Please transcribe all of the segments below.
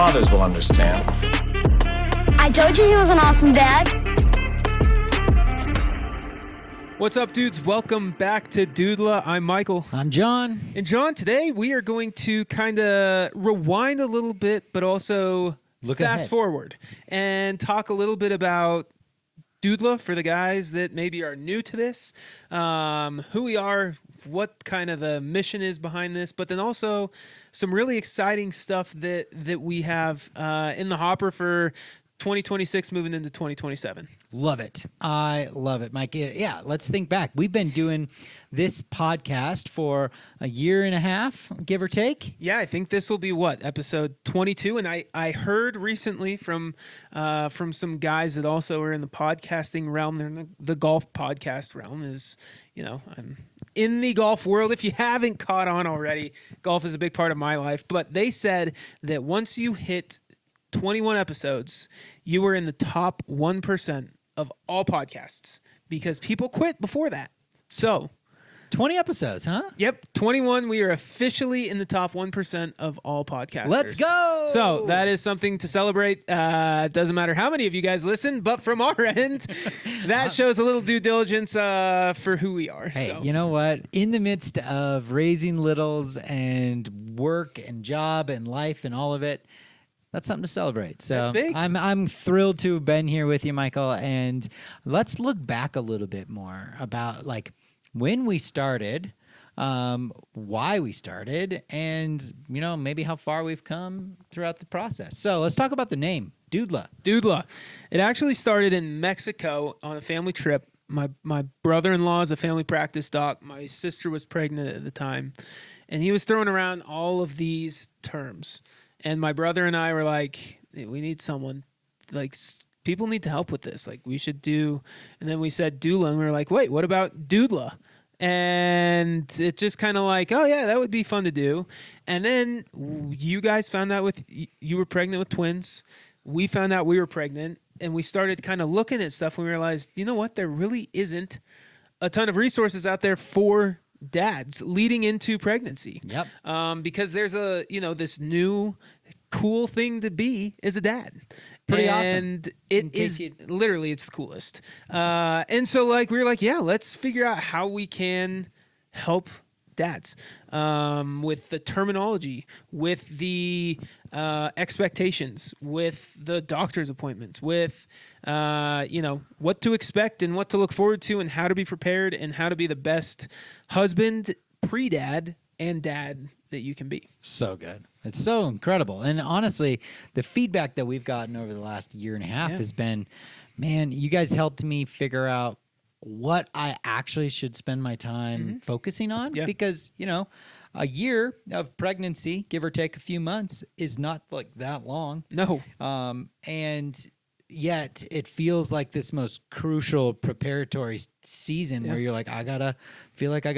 fathers will understand. I told you he was an awesome dad. What's up, dudes? Welcome back to Dudela. I'm Michael. I'm John. And John, today we are going to kind of rewind a little bit, but also fast forward and talk a little bit about Dudela for the guys that maybe are new to this, who we are, what kind of the mission is behind this, but then also some really exciting stuff that we have in the hopper for 2026 moving into 2027. Love it. I love it, Mike. Yeah, let's think back. We've been doing this podcast for a year and a half, give or take. Yeah, I think this will be episode 22. And I heard recently from some guys that also are in the podcasting realm. They're in the golf podcast realm. I'm in the golf world. If you haven't caught on already, golf is a big part of my life. But they said that once you hit 21 episodes, you were in the top 1% of all podcasts because people quit before that. So 20 episodes, huh? Yep, 21. We are officially in the top 1% of all podcasters. Let's go! So that is something to celebrate. It doesn't matter how many of you guys listen, but from our end, that shows a little due diligence for who we are. Hey, so. You know what? In the midst of raising littles and work and job and life and all of it, that's something to celebrate. So that's big. I'm thrilled to have been here with you, Michael. And let's look back a little bit more about when we started, why we started, and maybe how far we've come throughout the process. So let's talk about the name, Dudela. Dudela. It actually started in Mexico on a family trip. My brother-in-law is a family practice doc. My sister was pregnant at the time, and he was throwing around all of these terms. And my brother and I were like, we need someone, people need to help with this. We should do, and then we said doula, and we were like, wait, what about Dudela? And it just kind of oh yeah, that would be fun to do. And then you guys found out you were pregnant with twins. We found out we were pregnant, and we started kind of looking at stuff, and we realized, you know what, there really isn't a ton of resources out there for dads leading into pregnancy. Yep. Because there's this new cool thing to be is a dad. Pretty awesome. And it is literally, it's the coolest. And so we were like, yeah, let's figure out how we can help dads with the terminology, with the expectations, with the doctor's appointments, with what to expect and what to look forward to and how to be prepared and how to be the best husband, pre-dad, and dad that you can be. So good. It's so incredible. And honestly, the feedback that we've gotten over the last year and a half has been, man, you guys helped me figure out what I actually should spend my time focusing on. Yeah. Because, a year of pregnancy, give or take a few months, is not that long. No. And yet it feels like this most crucial preparatory season where you're I gotta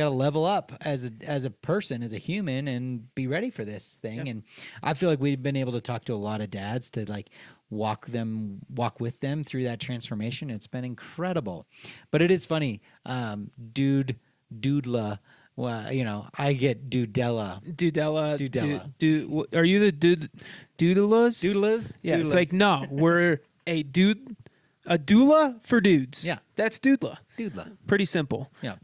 level up as a person, as a human, and be ready for this thing. And I feel like we've been able to talk to a lot of dads to walk with them through that transformation. It's been incredible. But it is funny, Dudela. Well, I get Dudela. Are you the Dudelas? Dudelas? Yeah, Dudelas. It's no, we're a doula for dudes. Yeah. That's Dudela. Dudela. Pretty simple. Yeah.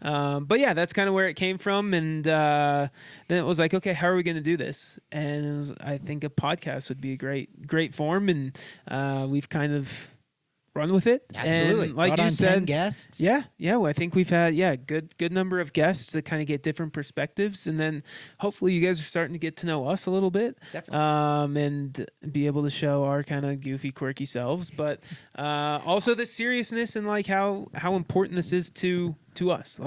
But yeah, that's kind of where it came from. And then it was okay, how are we going to do this? And I think a podcast would be a great form. And we've kind of run with it. Absolutely. And like Brought you on said, 10 guests. Yeah. Well, I think we've had good number of guests that kind of get different perspectives, and then hopefully you guys are starting to get to know us a little bit. Definitely. And be able to show our kind of goofy, quirky selves, but also the seriousness and how important this is to us.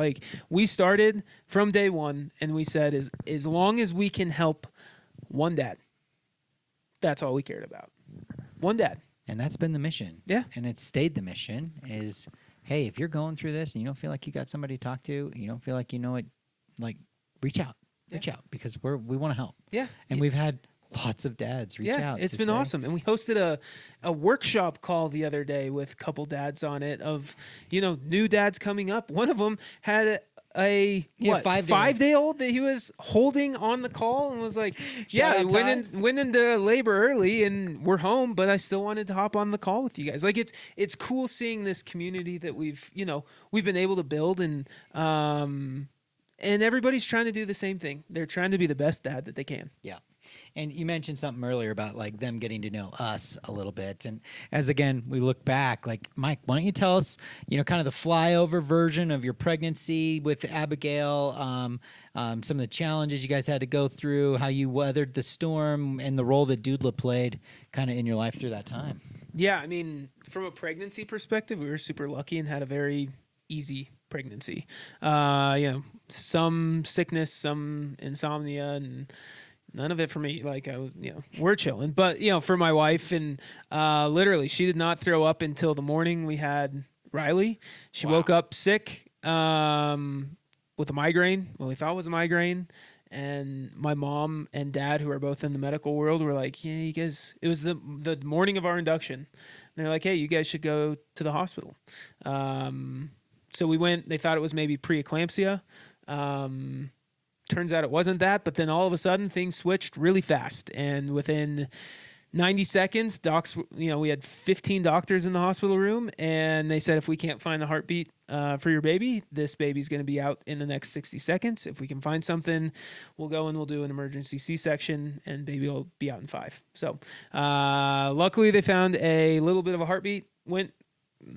We started from day one, and we said as long as we can help one dad, that's all we cared about. One dad. And that's been the mission. Yeah. And it's stayed the mission is, hey, if you're going through this and you don't feel like you got somebody to talk to, you don't feel like you know it, reach out. Reach out because we want to help. Yeah. And we've had lots of dads reach out. It's been awesome. And we hosted a workshop call the other day with a couple dads on it of, new dads coming up. One of them had a what, 5-day-old that he was holding on the call and was like, yeah, I went into labor early and we're home, but I still wanted to hop on the call with you guys. Like it's cool seeing this community that we've been able to build, and everybody's trying to do the same thing. They're trying to be the best dad that they can. Yeah. And you mentioned something earlier about like them getting to know us a little bit. And as again, we look back, like, Mike, why don't you tell us, kind of the flyover version of your pregnancy with Abigail, some of the challenges you guys had to go through, how you weathered the storm, and the role that Dudela played kind of in your life through that time. Yeah, I mean, from a pregnancy perspective, we were super lucky and had a very easy pregnancy. Some sickness, some insomnia, and none of it for me. Like, I was, we're chilling. But, for my wife, and literally, she did not throw up until the morning we had Riley. She woke up sick with a migraine, what we thought was a migraine. And my mom and dad, who are both in the medical world, were like, yeah, you guys, it was the morning of our induction. And they're like, hey, you guys should go to the hospital. So we went. They thought it was maybe preeclampsia. Turns out it wasn't that, but then all of a sudden things switched really fast. And within 90 seconds, docs, we had 15 doctors in the hospital room, and they said, if we can't find the heartbeat for your baby, this baby's going to be out in the next 60 seconds. If we can find something, we'll go and we'll do an emergency C-section, and baby will be out in 5. So luckily they found a little bit of a heartbeat, went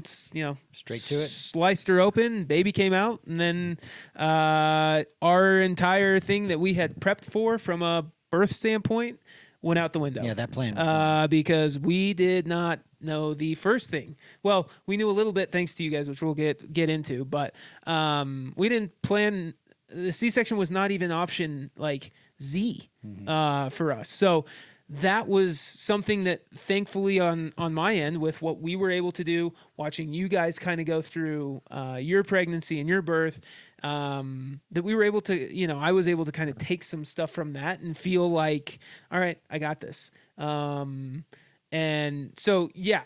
straight to it, sliced her open, baby came out, and then our entire thing that we had prepped for from a birth standpoint went out the window. Yeah, that plan was gone. Because we did not know the first thing. Well, we knew a little bit thanks to you guys, which we'll get into, but we didn't plan. The C-section was not even option like Z for us. So that was something that thankfully on my end, with what we were able to do, watching you guys kind of go through your pregnancy and your birth, that we were able to, I was able to kind of take some stuff from that and feel like, all right, I got this. And so, yeah,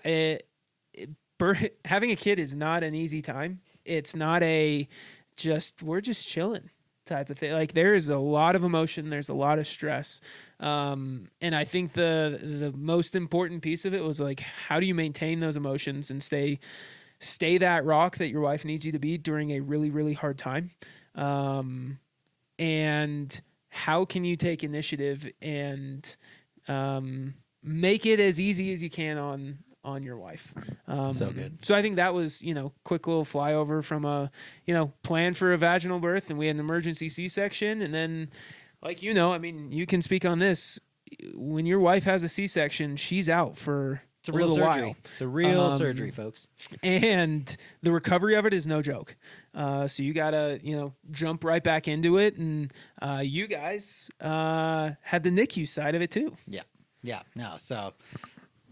having a kid is not an easy time. It's not we're just chilling type of thing. Like, there is a lot of emotion. There's a lot of stress. And I think the most important piece of it was like, how do you maintain those emotions and stay that rock that your wife needs you to be during a really, really hard time? And how can you take initiative and make it as easy as you can on your wife? So good. So I think that was, quick little flyover from a, plan for a vaginal birth, and we had an emergency C-section. And then, like, I mean, you can speak on this. When your wife has a C-section, she's out for a real surgery. While. It's a real surgery, folks. And the recovery of it is no joke. So you gotta, jump right back into it. And you guys had the NICU side of it too. Yeah. Yeah. No. So,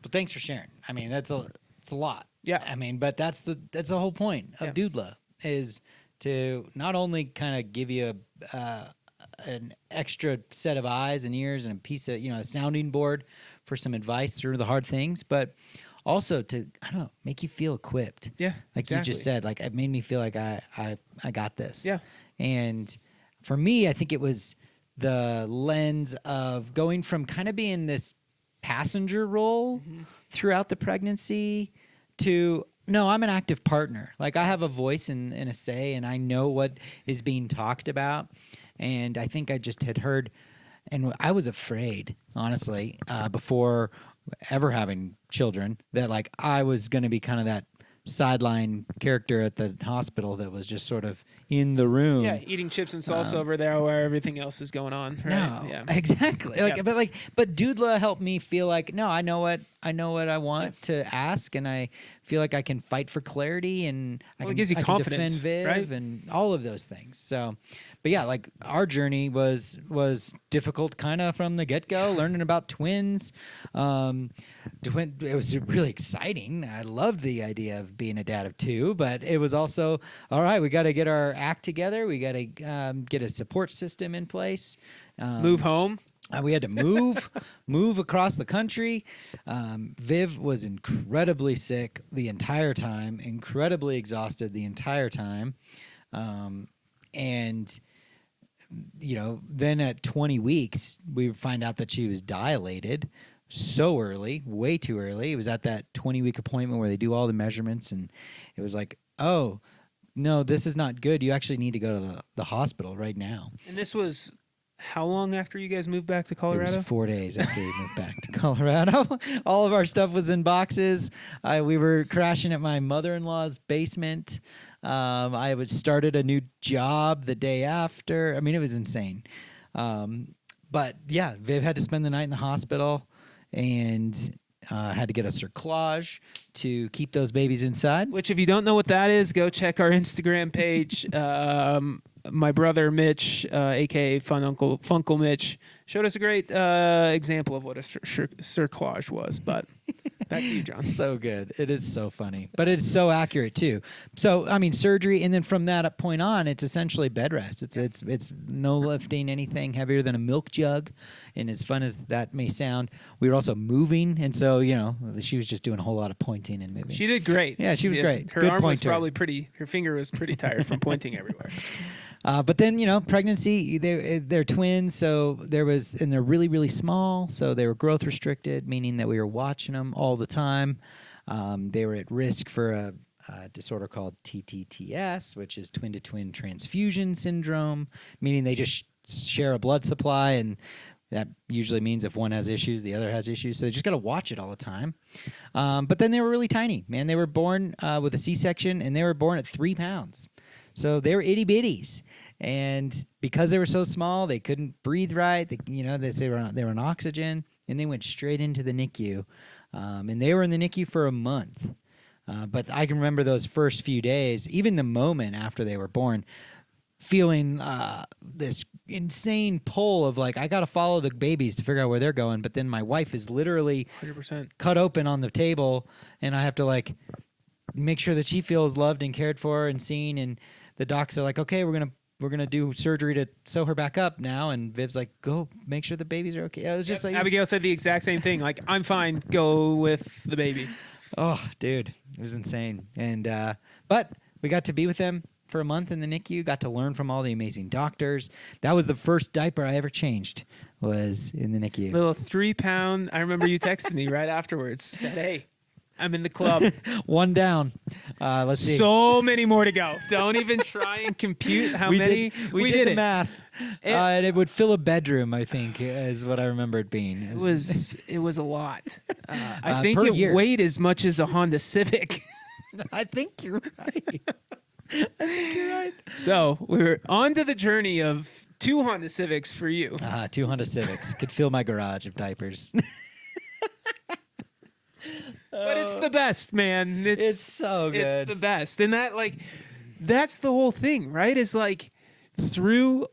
but thanks for sharing. I mean, it's a lot. Yeah. I mean, but that's the whole point of Dudela, is to not only kind of give you an extra set of eyes and ears and a piece of, a sounding board for some advice through the hard things, but also to, I don't know, make you feel equipped. Yeah. Like exactly. You just said, like, it made me feel like I got this. Yeah. And for me, I think it was the lens of going from kind of being this passenger role throughout the pregnancy to, no, I'm an active partner. Like, I have a voice and a say, and I know what is being talked about. And I think I just had heard, and I was afraid, honestly, before ever having children, that like I was going to be kind of that sideline character at the hospital that was just sort of in the room. Yeah, eating chips and salsa over there where everything else is going on. Right? No, yeah. Exactly. Like, but Dudela helped me feel like, no, I know what I want to ask, and I feel like I can fight for clarity, and it gives you confidence, defend Viv, right? And all of those things. So, but yeah, like our journey was difficult kind of from the get-go, learning about twins. It was really exciting. I loved the idea of being a dad of 2, but it was also, all right, we got to get our act together. We got to get a support system in place. Move home. We had to move across the country. Viv was incredibly sick the entire time, incredibly exhausted the entire time. And then at 20 weeks, we find out that she was dilated so early, way too early. It was at that 20-week appointment where they do all the measurements, and it was like, oh, no, this is not good. You actually need to go to the hospital right now. And this was how long after you guys moved back to It Colorado? was 4 days after we moved back to Colorado. All of our stuff was in boxes. We were crashing at my mother-in-law's basement. I started a new job the day after. I mean, it was insane. But yeah, Viv had to spend the night in the hospital and had to get a cerclage to keep those babies inside. Which, if you don't know what that is, go check our Instagram page. My brother Mitch, aka Fun Uncle Funkle Mitch, showed us a great example of what a cerclage was. But back to you, John. So good. It is so funny, but it's so accurate too. So I mean, surgery, and then from that point on, it's essentially bed rest. It's no lifting anything heavier than a milk jug. And as fun as that may sound, we were also moving, and so she was just doing a whole lot of pointing and moving. She did great. Yeah, she was great. Her Good arm was pointer. probably pretty. Her finger was pretty tired from pointing everywhere. But then, pregnancy, they're twins, so and they're really, really small, so they were growth restricted, meaning that we were watching them all the time. They were at risk for a disorder called TTTS, which is twin-to-twin transfusion syndrome, meaning they just share a blood supply, and that usually means if one has issues, the other has issues, so they just got to watch it all the time. But then they were really tiny, man. They were born with a C-section, and they were born at 3 pounds. So they were itty bitties, and because they were so small, they couldn't breathe right. They were on oxygen, and they went straight into the NICU, and they were in the NICU for a month. But I can remember those first few days, even the moment after they were born, feeling this insane pull of like, I got to follow the babies to figure out where they're going. But then my wife is literally 100%. cut open on the table, and I have to make sure that she feels loved and cared for and seen. And the docs are like, okay, we're gonna do surgery to sew her back up now. And Viv's like, go make sure the babies are okay. It was just Abigail said the exact same thing. Like, I'm fine. Go with the baby. Oh, dude, it was insane. And but we got to be with them for a month in the NICU. Got to learn from all the amazing doctors. That was the first diaper I ever changed. Was in the NICU. Little 3 pound. I remember you texted me right afterwards. Said, "Hey, I'm in the club. One down. Let's see. So many more to go. Don't even try and compute how many. We did the it. math. And it would fill a bedroom, I think, is what I remember it being. It was a lot. I think per it year. weighed as much as a Honda Civic. I think you're right. I think you're right. So we're on to the journey of 2 Honda Civics for you. 2 Honda Civics. Could fill my garage of diapers. But it's the best, man. It's so good. It's the best. And that's the whole thing, right? Is like through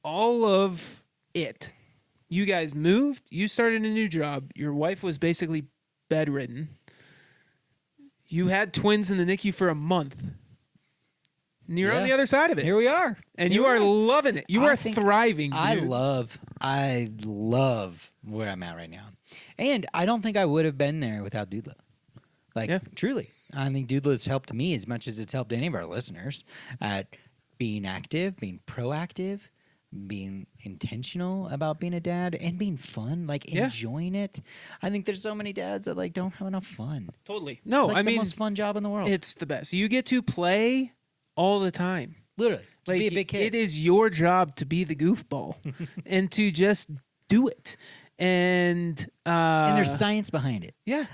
all of it, you guys moved, you started a new job, your wife was basically bedridden. You had twins in the NICU for a month. And you're on the other side of it. Here we are. And Here you we are loving it. You are thriving. I dude. love where I'm at right now. And I don't think I would have been there without Dudela. Truly. I think Dudela's helped me as much as it's helped any of our listeners at being active, being proactive, being intentional about being a dad, and being fun, enjoying it. I think there's so many dads that don't have enough fun. Totally. No, It's the most fun job in the world. it's the best. You get to play all the time. Literally. Just be a big kid. It is your job to be the goofball and to just do it. And there's science behind it. Yeah.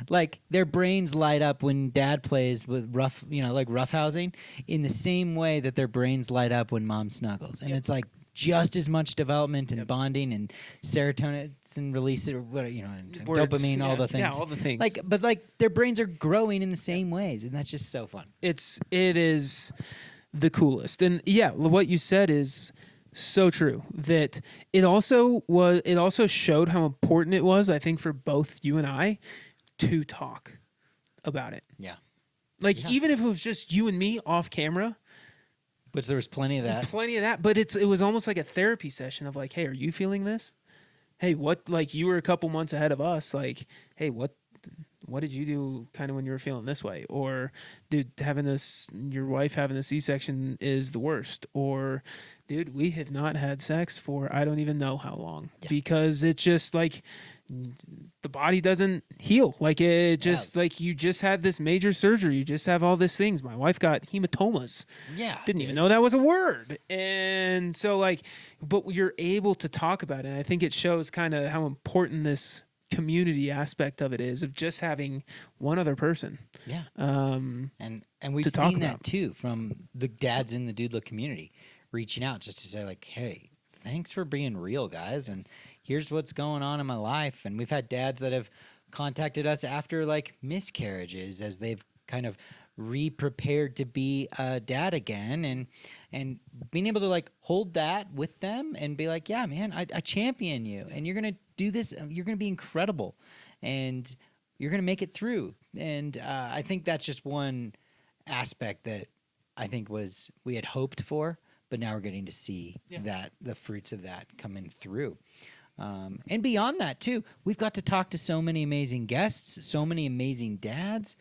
Their brains light up when dad plays with roughhousing in the same way that their brains light up when mom snuggles. And it's just as much development and bonding and serotonin and release and dopamine, all the things. Yeah, all the things. But their brains are growing in the same ways, and that's just so fun. It is the coolest. And yeah, what you said is so true, that it also showed how important it was, I think, for both you and I to talk about it. Yeah. Even if it was just you and me off camera, which there was plenty of that. But it was almost like a therapy session of hey, are you feeling this? Hey, what, you were a couple months ahead of us. Hey, what, what did you do kind of when you were feeling this way? Or, dude, your wife having a C-section is the worst. Or, dude, we have not had sex for I don't even know how long, because it's just like the body doesn't heal. Like it just like you just had this major surgery. You just have all these things. My wife got hematomas. Yeah. Didn't even know that was a word. And so like, but you're able to talk about it. And I think it shows kind of how important this community aspect of it is, of just having one other person. Yeah. And we've seen that too from the dads in the Dudela community reaching out just to say like, hey, thanks for being real, guys. And here's what's going on in my life. And we've had dads that have contacted us after like miscarriages, as they've kind of re-prepared to be a dad again, and being able to like hold that with them and be like, yeah, man, I champion you, and you're going to do this. You're going to be incredible, and you're going to make it through. And I think that's just one aspect that I think we had hoped for, but now we're getting to see that the fruits of that coming through. And beyond that too, we've got to talk to so many amazing guests, so many amazing dads,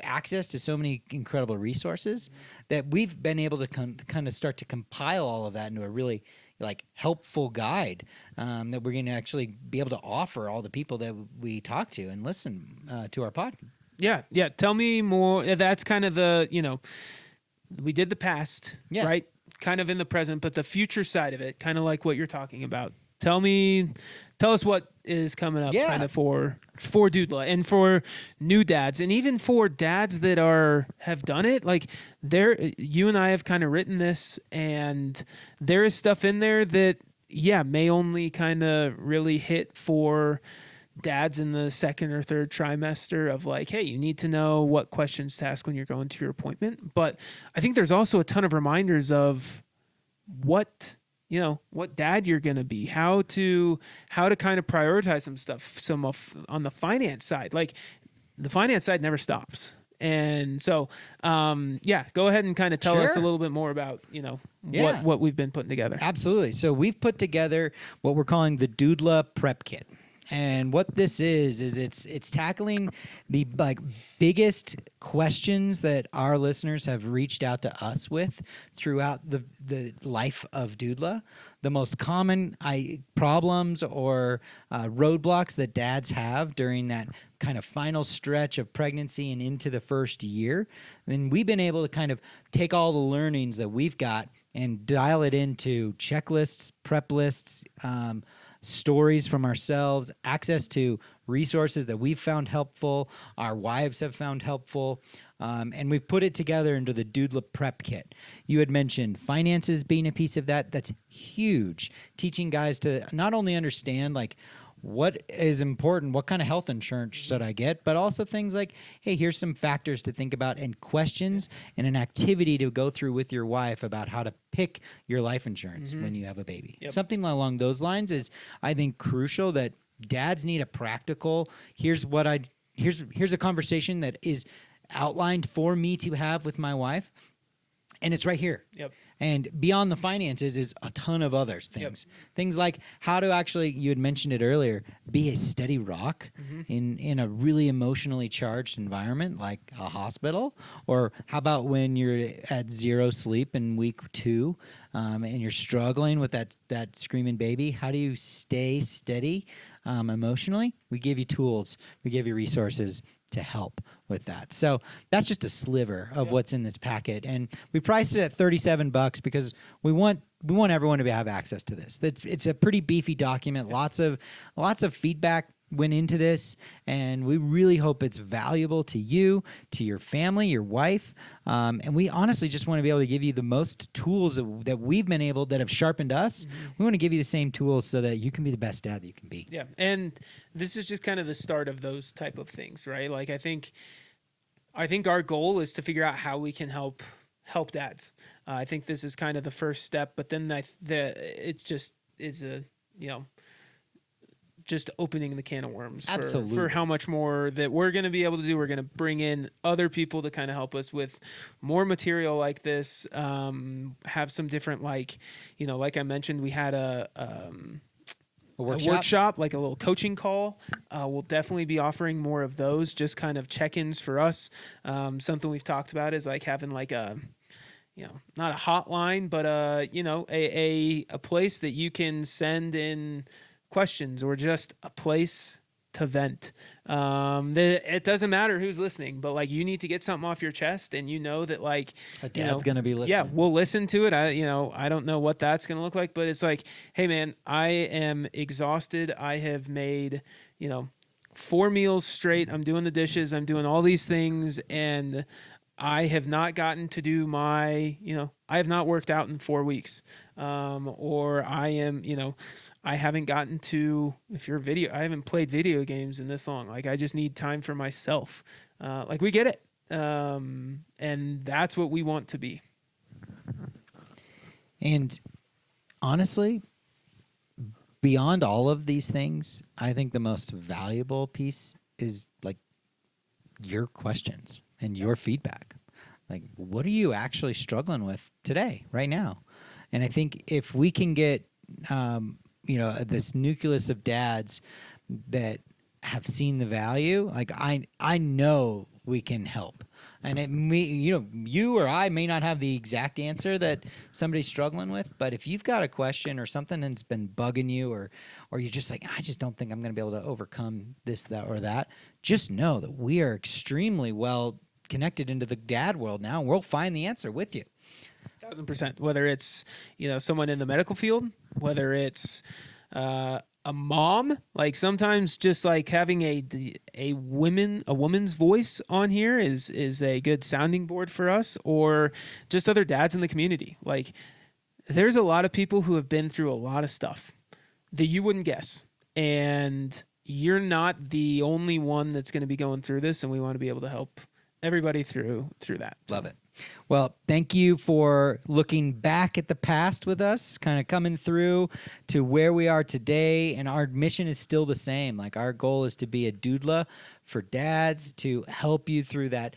access to so many incredible resources that we've been able to kind of start to compile all of that into a really like helpful guide that we're going to actually be able to offer all the people that we talk to and listen to our pod. Yeah. Tell me more. That's kind of the, we did the past, right? Kind of in the present, but the future side of it, kind of like what you're talking about. Tell us what is coming up kind of for Dudela and for new dads, and even for dads that have done it. Like you and I have kind of written this, and there is stuff in there that may only kind of really hit for dads in the second or third trimester, of like, hey, you need to know what questions to ask when you're going to your appointment. But I think there's also a ton of reminders of what dad you're going to be, how to kind of prioritize some stuff, on the finance side. Like the finance side never stops. And so, go ahead and kind of tell us a little bit more about, what we've been putting together. Absolutely. So we've put together what we're calling the Dudela Prep Kit. And what this is it's tackling the like biggest questions that our listeners have reached out to us with throughout the life of Dudela, the most common problems or roadblocks that dads have during that kind of final stretch of pregnancy and into the first year. Then we've been able to kind of take all the learnings that we've got and dial it into checklists, prep lists, stories from ourselves, access to resources that we've found helpful, our wives have found helpful, and we've put it together into the Dudela Prep Kit. You had mentioned finances being a piece of that. That's huge. Teaching guys to not only understand like what is important, what kind of health insurance should I get, but also things like, hey, here's some factors to think about and questions and an activity to go through with your wife about how to pick your life insurance when you have a baby. Yep. Something along those lines is, I think, crucial, that dads need a practical, here's a conversation that is outlined for me to have with my wife, and it's right here. Yep. And beyond the finances is a ton of other things. Yep. Things like how to actually, you had mentioned it earlier, be a steady rock in a really emotionally charged environment like a hospital. Or how about when you're at zero sleep in week 2 and you're struggling with that screaming baby? How do you stay steady emotionally? We give you tools. We give you resources to help with that. So that's just a sliver of what's in this packet, and we priced it at $37 because we want everyone to have access to this. It's a pretty beefy document. Lots of feedback went into this, and we really hope it's valuable to you, to your family, your wife, and we honestly just want to be able to give you the most tools that we've been able, that have sharpened us. We want to give you the same tools so that you can be the best dad that you can be. Yeah, and this is just kind of the start of those type of things, right? Like I think our goal is to figure out how we can help dads. I think this is kind of the first step, but then it's just is a just opening the can of worms for how much more that we're going to be able to do. We're going to bring in other people to kind of help us with more material like this, have some different, like I mentioned, we had workshop, like a little coaching call. We'll definitely be offering more of those, just kind of check-ins for us. Something we've talked about is like having like a, not a hotline, but a place that you can send in questions, or just a place to vent. It doesn't matter who's listening, but like, you need to get something off your chest, and that like a dad's gonna be listening. Yeah, we'll listen to it. I don't know what that's gonna look like, but it's like, hey man, I am exhausted. I have made 4 meals straight. I'm doing the dishes. I'm doing all these things, and I have not gotten to do my, I have not worked out in 4 weeks. Or I am, I haven't gotten to, I haven't played video games in this long. Like, I just need time for myself. Like, we get it. And that's what we want to be. And honestly, beyond all of these things, I think the most valuable piece is like your questions and your feedback. Like, what are you actually struggling with today, right now? And I think if we can get, this nucleus of dads that have seen the value, like I know we can help. And you or I may not have the exact answer that somebody's struggling with, but if you've got a question or something that's been bugging you, or you're just like, I just don't think I'm going to be able to overcome this, that, or that, just know that we are extremely well connected into the dad world now. We'll find the answer with you. 1,000%. Whether it's someone in the medical field, whether it's a mom, like sometimes just like having a woman's voice on here is a good sounding board for us, or just other dads in the community. Like, there's a lot of people who have been through a lot of stuff that you wouldn't guess, and you're not the only one that's going to be going through this, and we want to be able to help everybody through that. Love it. Well, thank you for looking back at the past with us, kind of coming through to where we are today. And our mission is still the same. Like, our goal is to be a doula for dads, to help you through that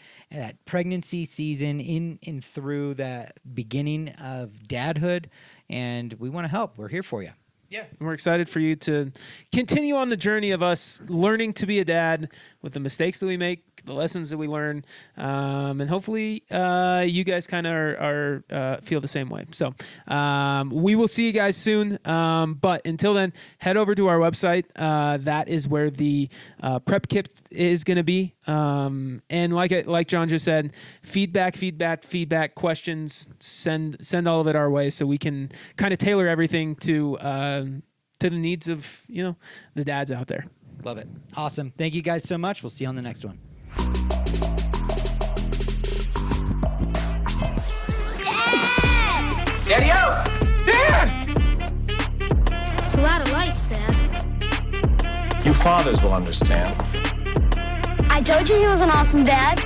pregnancy season, in through that beginning of dadhood. And we want to help. We're here for you. Yeah, we're excited for you to continue on the journey of us learning to be a dad, with the mistakes that we make, the lessons that we learn, and hopefully you guys kind of are feel the same way. So we will see you guys soon. But until then, head over to our website. That is where the prep kit is going to be. And like John just said, feedback, questions. Send all of it our way, so we can kind of tailor everything to the needs of the dads out there. Love it. Awesome. Thank you guys so much. We'll see you on the next one. Dad! Daddy-o! Dad! It's a lot of lights, Dad. You fathers will understand. I told you he was an awesome dad.